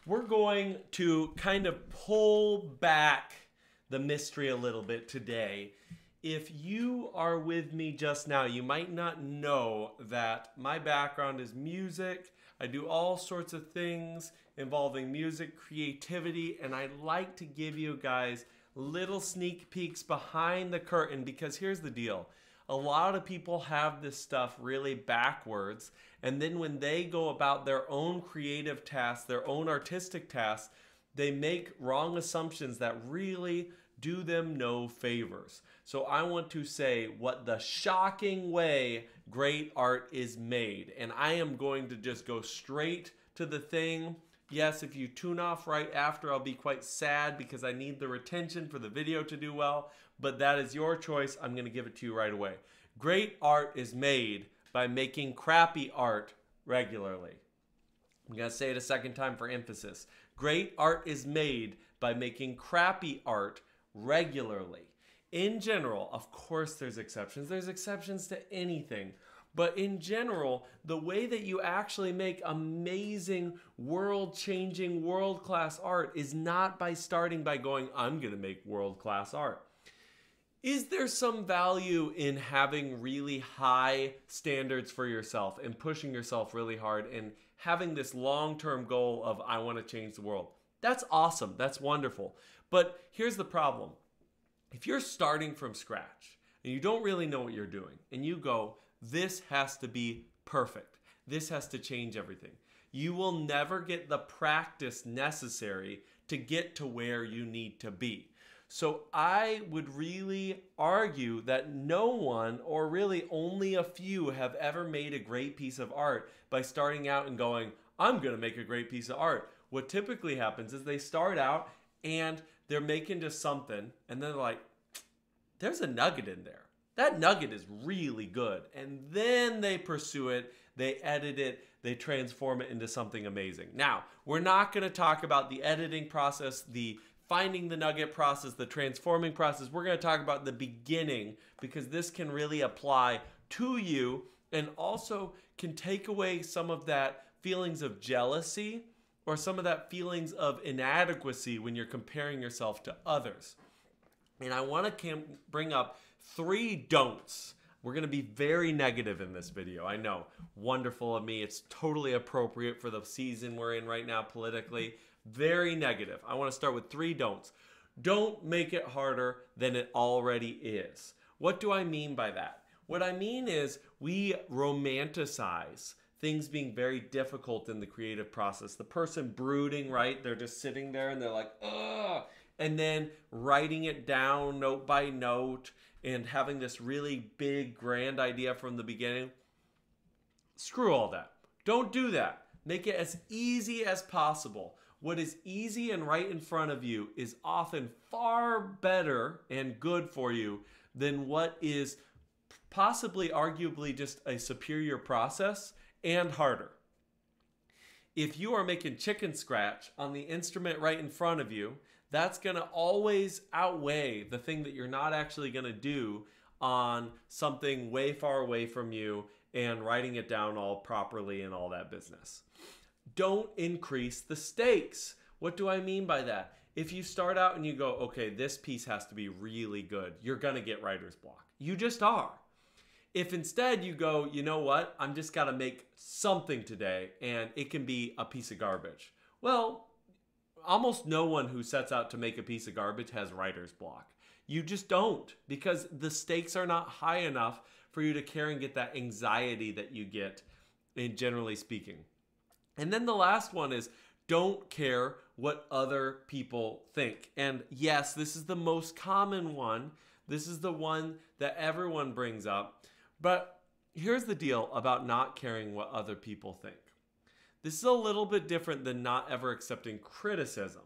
we're going to kind of pull back the mystery a little bit today. If you are with me just now, you might not know that my background is music. I do all sorts of things involving music, creativity, and I like to give you guys little sneak peeks behind the curtain because here's the deal. A lot of people have this stuff really backwards, and then when they go about their own creative tasks, their own artistic tasks, they make wrong assumptions that really do them no favors. So I want to say what the shocking way great art is made, and I am going to just go straight to the thing. Yes, if you tune off right after, I'll be quite sad because I need the retention for the video to do well, but that is your choice. I'm going to give it to you right away. Great art is made by making crappy art regularly. I'm going to say it a second time for emphasis. Great art is made by making crappy art regularly. In general, of course there's exceptions. There's exceptions to anything. But in general, the way that you actually make amazing, world-changing, world-class art is not by starting by going, I'm going to make world-class art. Is there some value in having really high standards for yourself and pushing yourself really hard and having this long-term goal of, I want to change the world? That's awesome. That's wonderful. But here's the problem. If you're starting from scratch and you don't really know what you're doing and you go, this has to be perfect. This has to change everything. You will never get the practice necessary to get to where you need to be. So I would really argue that no one, or really only a few, have ever made a great piece of art by starting out and going, I'm going to make a great piece of art. What typically happens is they start out and they're making just something and then they're like, there's a nugget in there. That nugget is really good. And then they pursue it, they edit it, they transform it into something amazing. Now, we're not going to talk about the editing process, the finding the nugget process, the transforming process. We're going to talk about the beginning because this can really apply to you and also can take away some of that feelings of jealousy or some of that feelings of inadequacy when you're comparing yourself to others. And I want to bring up 3 don'ts. We're going to be very negative in this video. I know, wonderful of me. It's totally appropriate for the season we're in right now politically. Very negative. I want to start with 3 don'ts. Don't make it harder than it already is. What do I mean by that? What I mean is we romanticize things being very difficult in the creative process. The person brooding, right? They're just sitting there and they're like, ugh. And then writing it down note by note and having this really big, grand idea from the beginning. Screw all that. Don't do that. Make it as easy as possible. What is easy and right in front of you is often far better and good for you than what is possibly, arguably, just a superior process and harder. If you are making chicken scratch on the instrument right in front of you, that's going to always outweigh the thing that you're not actually going to do on something way far away from you and writing it down all properly and all that business. Don't increase the stakes. What do I mean by that? If you start out and you go, okay, this piece has to be really good, you're going to get writer's block. You just are. If instead you go, you know what, I'm just got to make something today and it can be a piece of garbage. Well, almost no one who sets out to make a piece of garbage has writer's block. You just don't, because the stakes are not high enough for you to care and get that anxiety that you get, in generally speaking. And then the last one is don't care what other people think. And yes, this is the most common one. This is the one that everyone brings up. But here's the deal about not caring what other people think. This is a little bit different than not ever accepting criticism.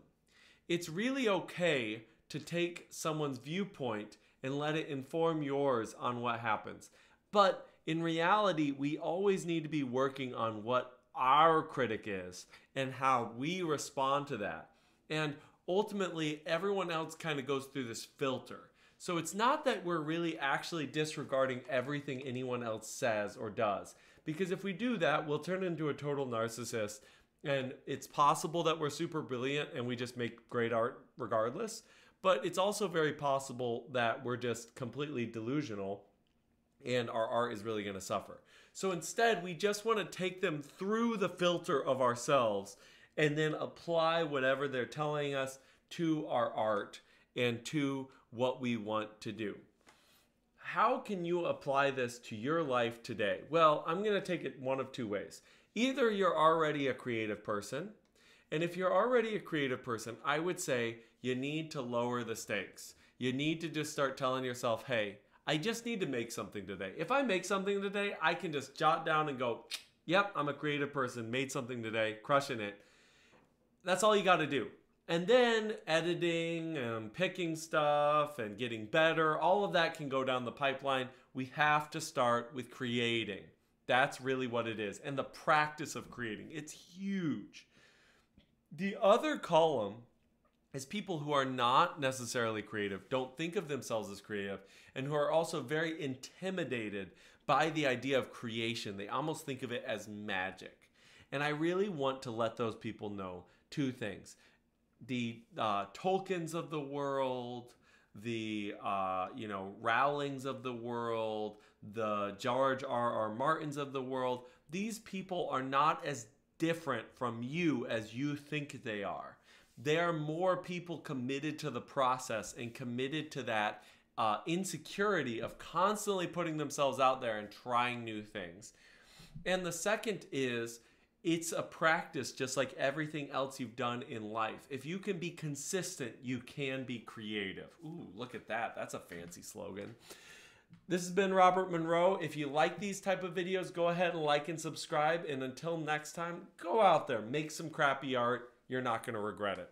It's really okay to take someone's viewpoint and let it inform yours on what happens. But in reality, we always need to be working on what our critic is and how we respond to that. And ultimately, everyone else kind of goes through this filter. So it's not that we're really actually disregarding everything anyone else says or does. Because if we do that, we'll turn into a total narcissist And it's possible that we're super brilliant and we just make great art regardless. But it's also very possible that we're just completely delusional and our art is really going to suffer. So instead, we just want to take them through the filter of ourselves and then apply whatever they're telling us to our art and to what we want to do. How can you apply this to your life today? Well, I'm going to take it one of two ways. Either you're already a creative person, and if you're already a creative person, I would say you need to lower the stakes. You need to just start telling yourself, hey, I just need to make something today. If I make something today, I can just jot down and go, yep, I'm a creative person, made something today, crushing it. That's all you got to do. And then editing and picking stuff and getting better, all of that can go down the pipeline. We have to start with creating. That's really what it is. And the practice of creating, it's huge. The other column is people who are not necessarily creative, don't think of themselves as creative, and who are also very intimidated by the idea of creation. They almost think of it as magic. And I really want to let those people know two things. The Tolkiens of the world, the Rowlings of the world, the George R.R. Martins of the world, these people are not as different from you as you think they are. They are more people committed to the process and committed to that insecurity of constantly putting themselves out there and trying new things. And the second is, it's a practice just like everything else you've done in life. If you can be consistent, you can be creative. Ooh, look at that. That's a fancy slogan. This has been Robert Monroe. If you like these type of videos, go ahead and like and subscribe. And until next time, go out there, make some crappy art. You're not going to regret it.